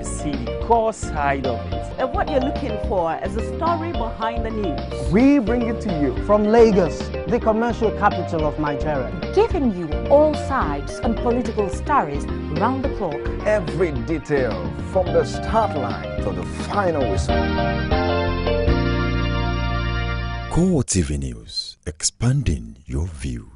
to see the core side of it. And what you're looking for is the story behind the news. We bring it to you from Lagos, the commercial capital of Nigeria, giving you all sides and political stories round the clock. Every detail from the start line to the final whistle. CoreTV News, expanding your view.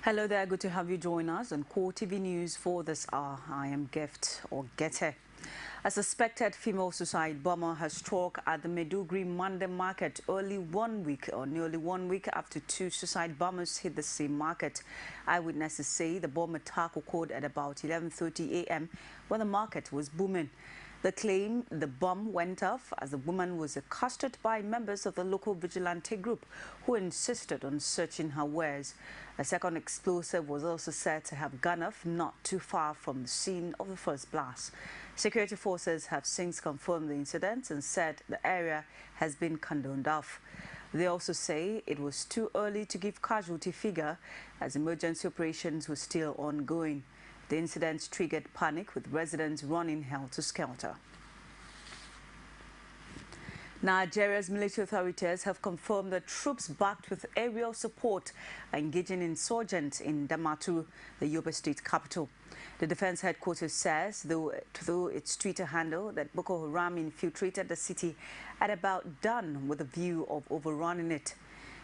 Hello there, good to have you join us on CoreTV News for this hour. I am Gift or Gete. A suspected female suicide bomber has struck at the Maiduguri Monday market nearly 1 week after two suicide bombers hit the same market. Eyewitnesses say the bomb attack occurred at about 11:30 a.m. when the market was booming. They claim the bomb went off as the woman was accosted by members of the local vigilante group who insisted on searching her wares. A second explosive was also said to have gone off not too far from the scene of the first blast. Security forces have since confirmed the incident and said the area has been cordoned off. They also say it was too early to give casualty figure as emergency operations were still ongoing. The incident triggered panic with residents running helter-skelter. Nigeria's military authorities have confirmed that troops backed with aerial support are engaging insurgents in Damaturu, the Yobe state capital. The defense headquarters says, through its Twitter handle, that Boko Haram infiltrated the city at about dawn with a view of overrunning it.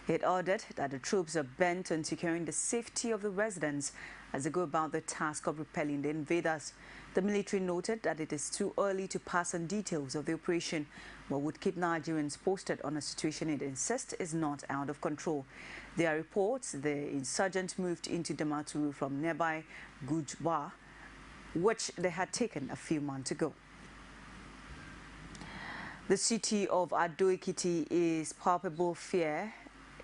It ordered that the troops are bent on securing the safety of the residents as they go about the task of repelling the invaders. The military noted that it is too early to pass on details of the operation, but would keep Nigerians posted on a situation it insists is not out of control. There are reports the insurgents moved into Damaturu from nearby Gujwa, which they had taken a few months ago. The city of Ado-Ekiti is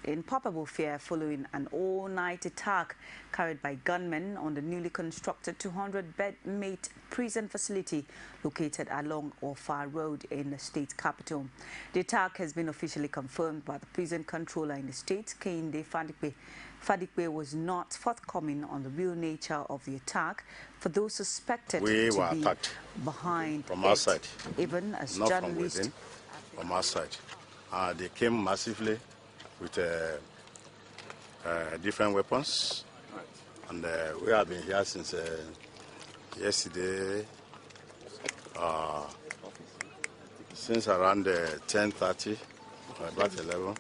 in palpable fear following an all-night attack carried by gunmen on the newly constructed 200-bed prison facility located along Ofa Road in the state capital. The attack has been officially confirmed by the prison controller in the state, Kehinde Fadikpe. Fadikpe was not forthcoming on the real nature of the attack for those suspected to be behind from our side, even as not journalists from within, from our side. They came massively with different weapons, and we have been here since yesterday, since around 10:30, about 11,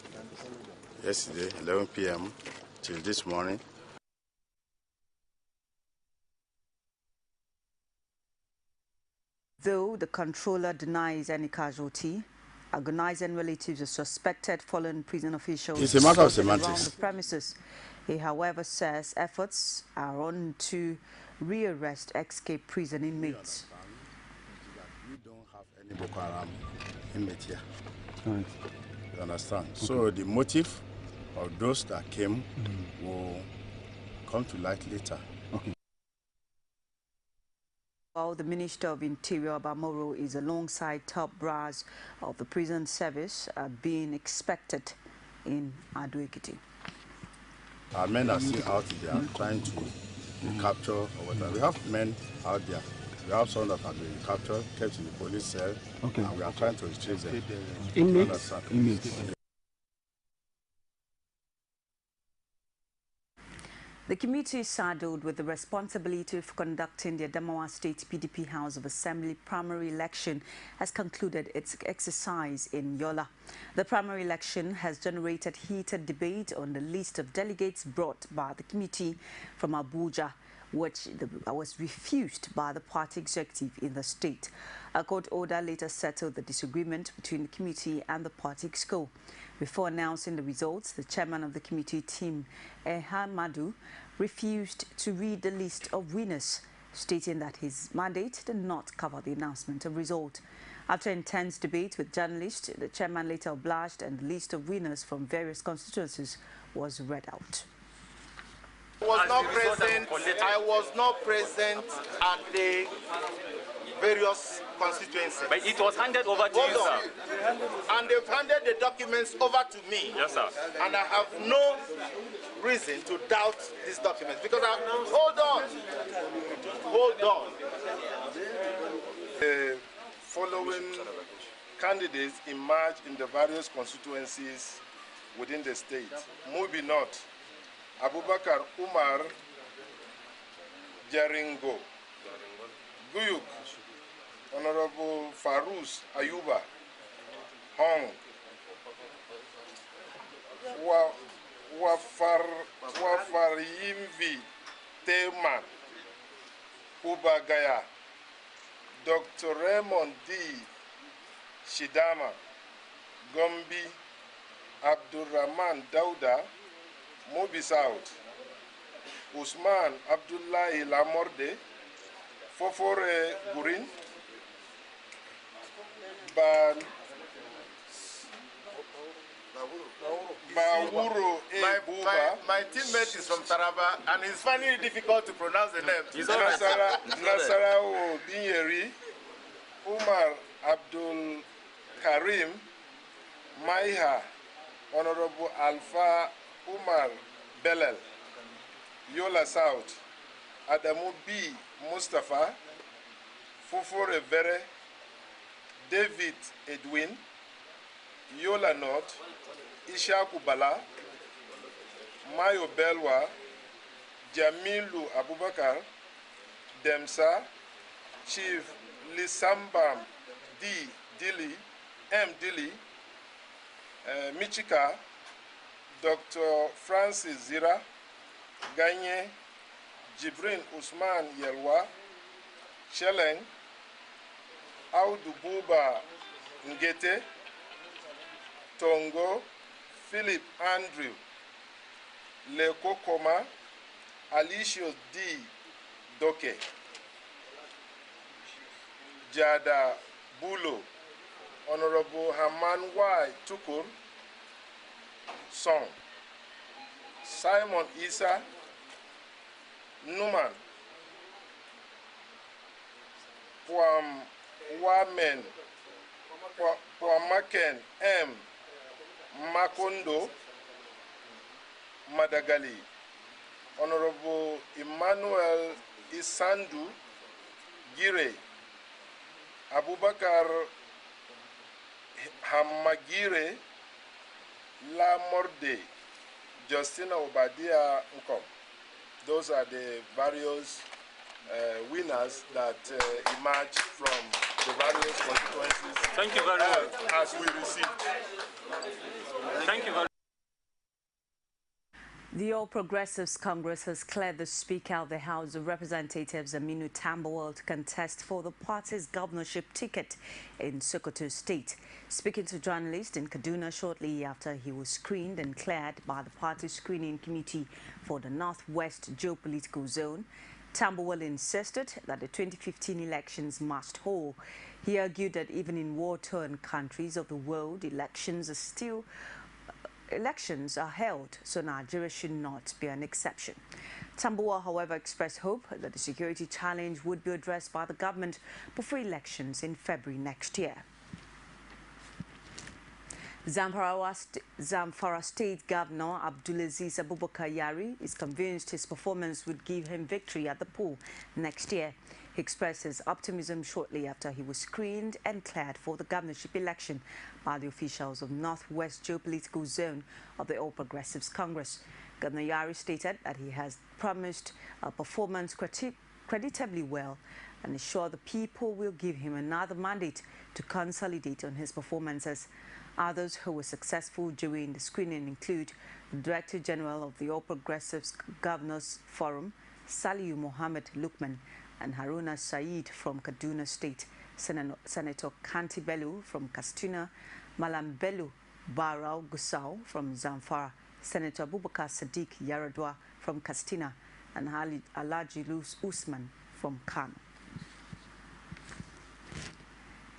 yesterday, 11 p.m. till this morning. Though the controller denies any casualty, agonizing relatives of suspected fallen prison officials it's a matter of around semantics. the premises. He, however, says efforts are on to rearrest escaped prison inmates. We don't have any Boko Haram inmates here. Right. You understand? Okay. So the motive of those that came will come to light later. Okay. While the Minister of Interior, Abamoro, is alongside top brass of the prison service being expected in Ado-Ekiti. Our men are still out there trying to capture or whatever. We have men out there. We have some that have been captured, kept in the police cell, and we are trying to retrieve them. Inmates? The committee is saddled with the responsibility of conducting the Adamawa State PDP House of Assembly primary election has concluded its exercise in Yola. The primary election has generated heated debate on the list of delegates brought by the committee from Abuja, which was refused by the party executive in the state. A court order later settled the disagreement between the committee and the party exco. Before announcing the results, the chairman of the committee, Tim Ehamadu, refused to read the list of winners, stating that his mandate did not cover the announcement of result. After intense debate with journalists, the chairman later obliged and the list of winners from various constituencies was read out. I was not present at the various constituencies. But it was handed over to you, sir. And they've handed the documents over to me. Yes, sir. And I have no reason to doubt these documents because hold on. The following candidates emerge in the various constituencies within the state. Mubi North, Abubakar Umar Jaringo. Guyuk, Honorable Farus Ayuba. Hong. Wafaryimvi Teman. Ubagaya. Dr. Raymond D. Shidama. Gombi. Abdurrahman Dauda. Mobi South. Usman Abdullahi Lamorde. Fofore Gurin. Bawuro my teammate is from Taraba and it's finding it difficult to pronounce the name. Nasarao Binyeri, Umar Abdul Karim, Maiha, Honorable Alpha Umar Belel, Yola South, Adamu B. Mustafa, Fufore Vere, David Edwin, Yola North, Ishaku Bala, Mayo Belwa, Jamilu Abubakar, Demsa, Chief Lisambam D. Dili, M. Dili, Michika, Dr. Francis Zira, Ganye, Jibrin Usman Yelwa, Sheleng, Audu Buba Ngete, Tongo, Philip Andrew, Leko Koma, Alicius D. Doke, Jada Bulo, Honorable Haman Y. Tukur, Song, Simon Isa, Numan, Puamaken M. Makondo, Madagali, Honorable Emmanuel Isandu Gire, Abubakar Hamagire, La Morde, Justina Obadia Nkom. Those are the various winners that emerged from the various constituencies. Thank you very much. As we received. Thank you very much. The All Progressives Congress has cleared the Speaker of the House of Representatives, Aminu Tambuwal, to contest for the party's governorship ticket in Sokoto State. Speaking to journalists in Kaduna shortly after he was screened and cleared by the party screening committee for the Northwest geopolitical zone, Tambuwal insisted that the 2015 elections must hold. He argued that even in war-torn countries of the world, elections are held, so Nigeria should not be an exception. Tambuwal, however, expressed hope that the security challenge would be addressed by the government before elections in February next year. Zamfara State Governor Abdulaziz Abubakar Yari is convinced his performance would give him victory at the poll next year. He expressed his optimism shortly after he was screened and cleared for the governorship election by the officials of Northwest Geopolitical Zone of the All Progressives Congress. Governor Yari stated that he has promised a performance creditably well and assured the people will give him another mandate to consolidate on his performances. Others who were successful during the screening include the Director General of the All Progressives Governors Forum, Saliu Mohammed Lukman, and Haruna Said from Kaduna State, Senator Kanti Bello from Katsina, Malam Bello Barau Gusau from Zamfara, Senator Abubakar Sadiq Yaradua from Katsina, and Alhaji Usman from Kano.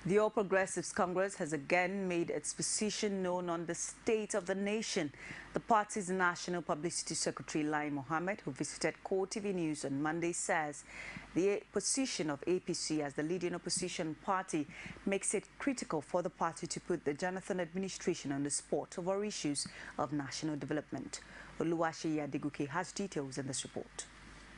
The All Progressives Congress has again made its position known on the state of the nation. The party's National Publicity Secretary, Lai Mohammed, who visited CoreTV News on Monday, says the position of APC as the leading opposition party makes it critical for the party to put the Jonathan administration on the spot over issues of national development. Oluwaseyi Adegoke has details in this report.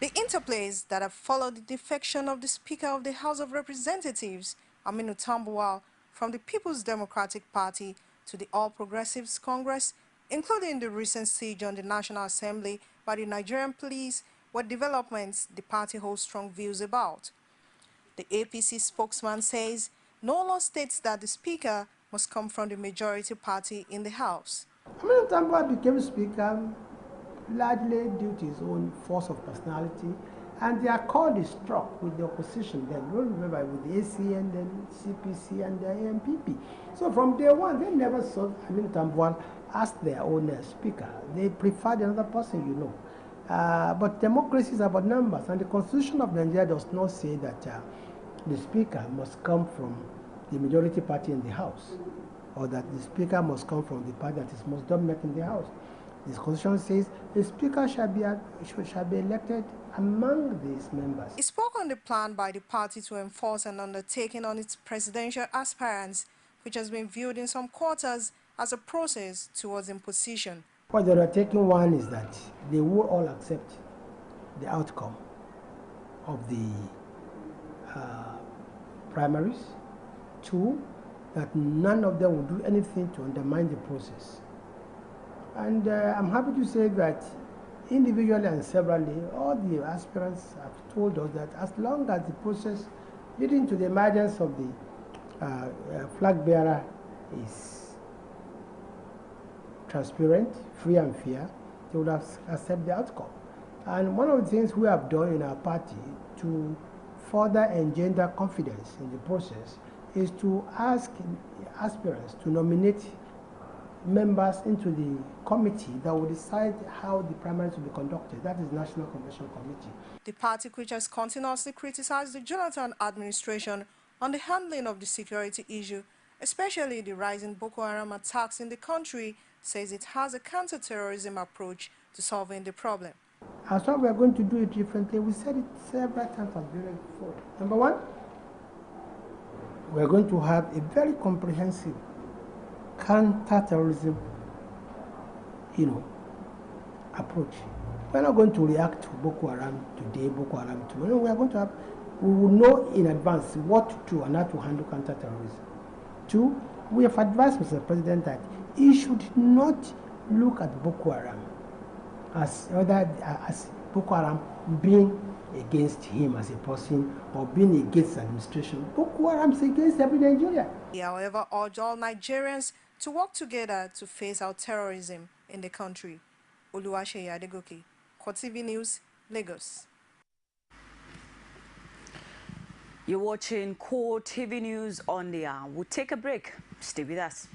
The interplays that have followed the defection of the Speaker of the House of Representatives, Aminu Tambuwal, from the People's Democratic Party to the All Progressives Congress, including the recent siege on the National Assembly by the Nigerian police, were developments the party holds strong views about. The APC spokesman says no law states that the Speaker must come from the majority party in the House. Aminu Tambuwal became Speaker largely due to his own force of personality, and the accord is struck with the opposition then, remember, with the ACN, then CPC and the AMPP. So from day one, they never saw Aminu Tambuwal as their own speaker. They preferred another person, you know. But democracy is about numbers, and the Constitution of Nigeria does not say that the speaker must come from the majority party in the House, or that the speaker must come from the party that is most dominant in the House. The Constitution says the speaker shall be elected among these members. He spoke on the plan by the party to enforce an undertaking on its presidential aspirants, which has been viewed in some quarters as a process towards imposition. What the undertaking one is that they will all accept the outcome of the primaries. Two, that none of them will do anything to undermine the process. And I'm happy to say that individually and severally, all the aspirants have told us that as long as the process leading to the emergence of the flag bearer is transparent, free and fair, they would accept the outcome. And one of the things we have done in our party to further engender confidence in the process is to ask aspirants to nominate members into the committee that will decide how the primaries will be conducted. That is National Convention Committee. The party, which has continuously criticized the Jonathan administration on the handling of the security issue, especially the rising Boko Haram attacks in the country, says it has a counter-terrorism approach to solving the problem. As well, we are going to do it differently. We said it several times before. Number one, we are going to have a very comprehensive counter-terrorism, approach. We're not going to react to Boko Haram today, Boko Haram tomorrow. We are going to have, we will know in advance what to do and how to handle counter-terrorism. Two, we have advised Mr. President that he should not look at Boko Haram as Boko Haram being against him as a person or being against the administration. Boko Haram is against every Nigerian. He, however, urged all Nigerians to work together to face out terrorism in the country. Oluwaseyi Adegoke, CoreTV News, Lagos. You're watching CoreTV News on the hour. We'll take a break. Stay with us.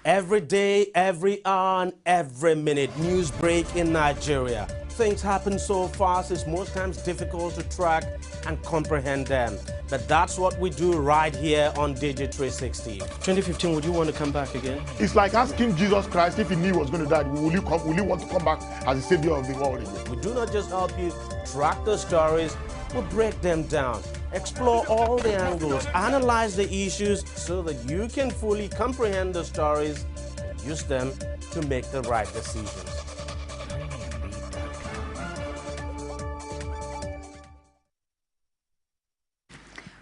Every day, every hour, and every minute, news break in Nigeria. Things happen so fast, it's most times difficult to track and comprehend them. But that's what we do right here on Digit 360. 2015, would you want to come back again? It's like asking Jesus Christ if he knew he was going to die, will you want to come back as the savior of the world again? We do not just help you track the stories, we break them down, explore all the angles, analyze the issues so that you can fully comprehend the stories and use them to make the right decisions.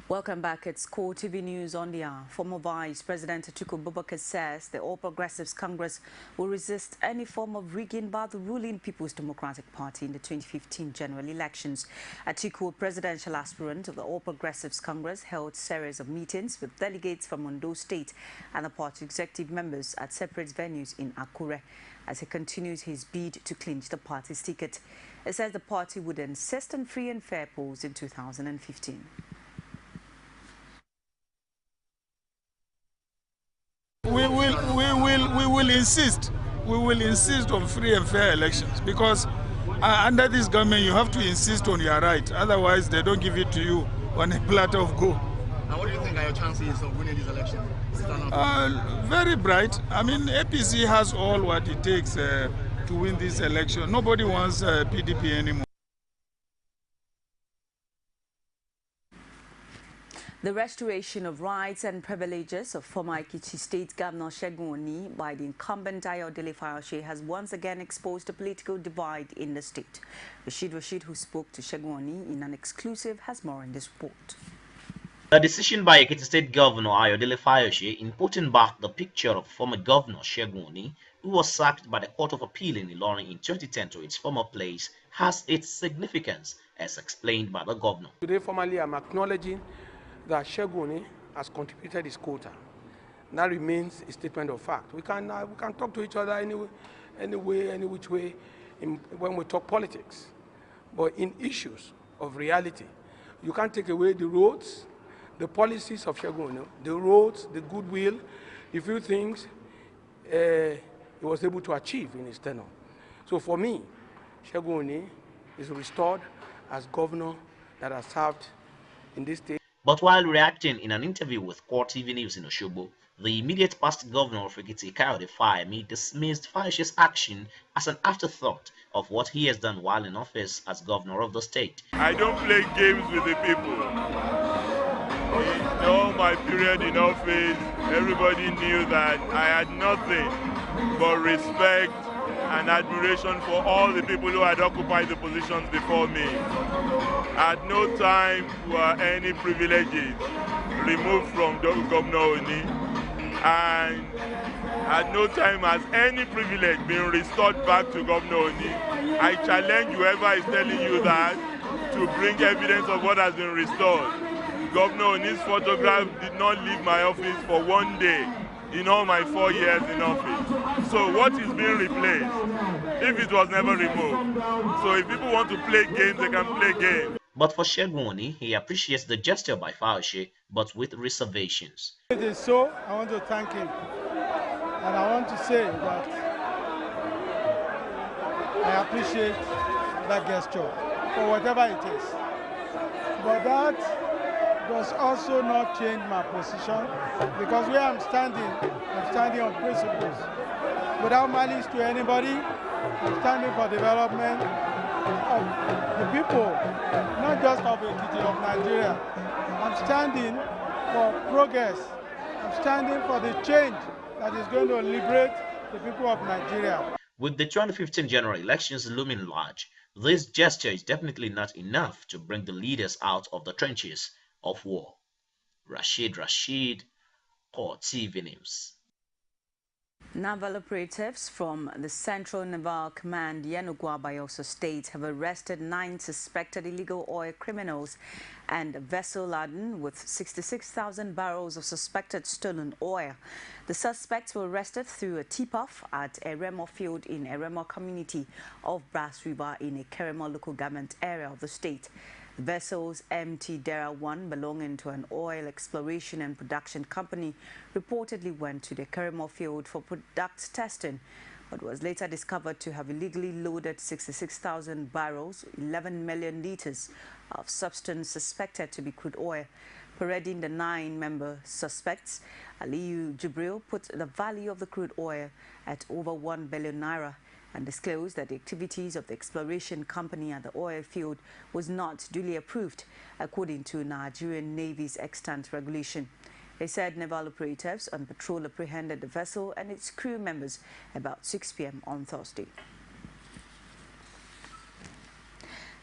Welcome back. It's CoreTV News on the hour. Former Vice President Atiku Abubakar says the All Progressives Congress will resist any form of rigging by the ruling People's Democratic Party in the 2015 general elections. Atiku, presidential aspirant of the All Progressives Congress, held a series of meetings with delegates from Ondo State and the party executive members at separate venues in Akure as he continues his bid to clinch the party's ticket. It says the party would insist on free and fair polls in 2015. We will insist on free and fair elections because under this government you have to insist on your right. Otherwise, they don't give it to you on a platter of gold. And what do you think think are your chances of winning this election? Very bright. I mean, APC has all what it takes to win this election. Nobody wants PDP anymore. The restoration of rights and privileges of former Ekiti State Governor Segun Oni by the incumbent Ayodele Fayose has once again exposed the political divide in the state. Rashid, who spoke to Segun Oni in an exclusive, has more in this report. The decision by Ekiti State Governor Ayodele Fayose in putting back the picture of former Governor Segun Oni, who was sacked by the Court of Appeal in Ilorin in 2010 to its former place, has its significance, as explained by the governor. Today, formally, I'm acknowledging that Segun Oni has contributed his quota. That remains a statement of fact. We can talk to each other any which way when we talk politics. But in issues of reality, you can't take away the roads, the policies of Segun Oni, the roads, the goodwill, the few things he was able to achieve in his tenure. So for me, Segun Oni is restored as governor that has served in this state. But while reacting in an interview with CoreTV News in Osogbo, the immediate past governor of Ekiti, Kayode Fayemi, dismissed Fayose's action as an afterthought of what he has done while in office as governor of the state. I don't play games with the people. In all my period in office, everybody knew that I had nothing but respect and admiration for all the people who had occupied the positions before me. At no time were any privileges removed from Governor Oni, and at no time has any privilege been restored back to Governor Oni. I challenge whoever is telling you that to bring evidence of what has been restored. Governor Oni's photograph did not leave my office for one day in all my 4 years in office. So what is being replaced if it was never removed? So if people want to play games, they can play games. But for Segun Oni, he appreciates the gesture by Fayose, but with reservations. It is so, I want to thank him. And I want to say that I appreciate that gesture for whatever it is. But that does also not change my position, because where I'm standing on principles. Without malice to anybody, I'm standing for development of the people, not just of Ekiti, of Nigeria. I'm standing for progress. I'm standing for the change that is going to liberate the people of Nigeria. With the 2015 general elections looming large, this gesture is definitely not enough to bring the leaders out of the trenches of war. Rashid, CoreTV News. Naval operatives from the Central Naval Command, Yenagoa, Bayelsa State, have arrested 9 suspected illegal oil criminals and a vessel laden with 66,000 barrels of suspected stolen oil. The suspects were arrested through a tip-off at Eremo Field in Eremo community of Brass River in a Kerema local government area of the state. The vessel's MT Dera 1, belonging to an oil exploration and production company, reportedly went to the Keremo field for product testing, but was later discovered to have illegally loaded 66,000 barrels, 11 million liters of substance suspected to be crude oil. Parading the 9-member suspects, Aliyu Jibril put the value of the crude oil at over 1 billion naira. And disclosed that the activities of the exploration company at the oil field was not duly approved, according to Nigerian Navy's extant regulation. They said naval operatives on patrol apprehended the vessel and its crew members about 6 p.m. on Thursday.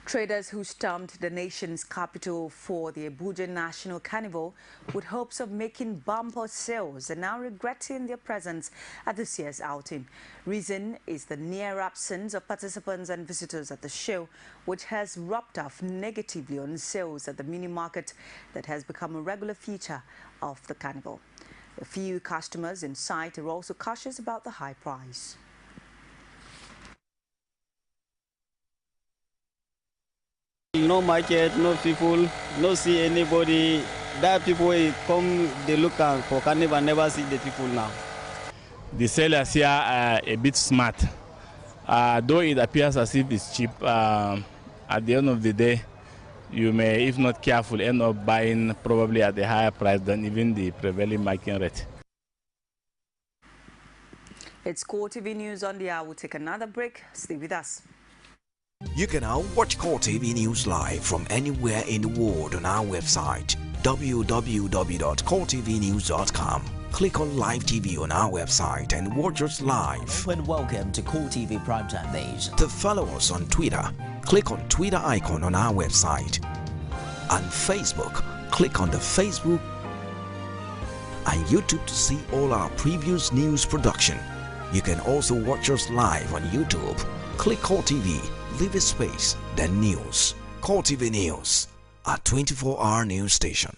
Traders who stormed the nation's capital for the Abuja National Carnival with hopes of making bumper sales are now regretting their presence at this year's outing. Reason is the near absence of participants and visitors at the show, which has rubbed off negatively on sales at the mini market that has become a regular feature of the carnival. A few customers in sight are also cautious about the high price. No market, no people, no see anybody. That people will come, they look for carnival, never see the people now. The sellers here are a bit smart. Though it appears as if it's cheap, at the end of the day, you may, if not careful, end up buying probably at a higher price than even the prevailing market rate. It's CoreTV News on the hour. We'll take another break. Stay with us. You can now watch CoreTV News live from anywhere in the world on our website www.coretvnews.com. Click on Live TV on our website and watch us live. And welcome to CoreTV Primetime Days. To follow us on Twitter, click on Twitter icon on our website. On Facebook, click on the Facebook and YouTube to see all our previous news production. You can also watch us live on YouTube. Click CoreTV, leave a space, then News. CoreTV News, a 24-hour news station.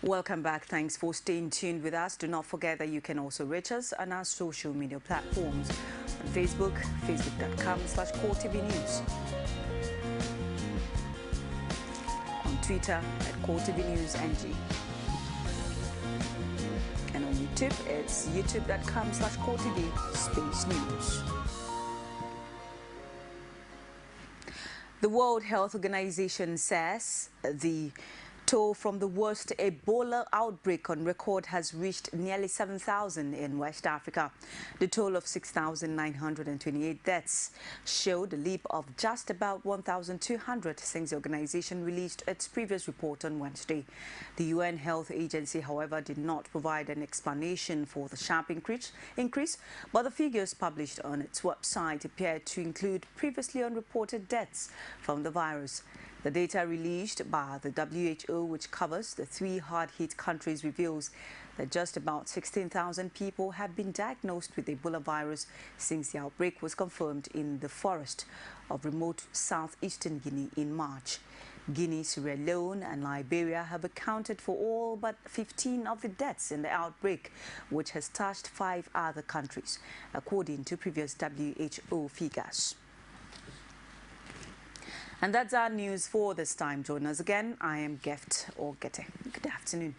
Welcome back. Thanks for staying tuned with us. Do not forget that you can also reach us on our social media platforms. On Facebook, facebook.com/CoreTVNews. On Twitter at CoreTVNewsNG. And on YouTube, it's youtube.com/CoreTV_news. The World Health Organization says the toll from the worst Ebola outbreak on record has reached nearly 7,000 in West Africa. The toll of 6,928 deaths showed a leap of just about 1,200 since the organization released its previous report on Wednesday. The UN Health Agency, however, did not provide an explanation for the sharp increase, but the figures published on its website appeared to include previously unreported deaths from the virus. The data released by the WHO, which covers the 3 hard-hit countries, reveals that just about 16,000 people have been diagnosed with Ebola virus since the outbreak was confirmed in the forest of remote southeastern Guinea in March. Guinea, Sierra Leone and Liberia have accounted for all but 15 of the deaths in the outbreak, which has touched 5 other countries, according to previous WHO figures. And that's our news for this time. Join us again. I am Gift or Gete. Good afternoon.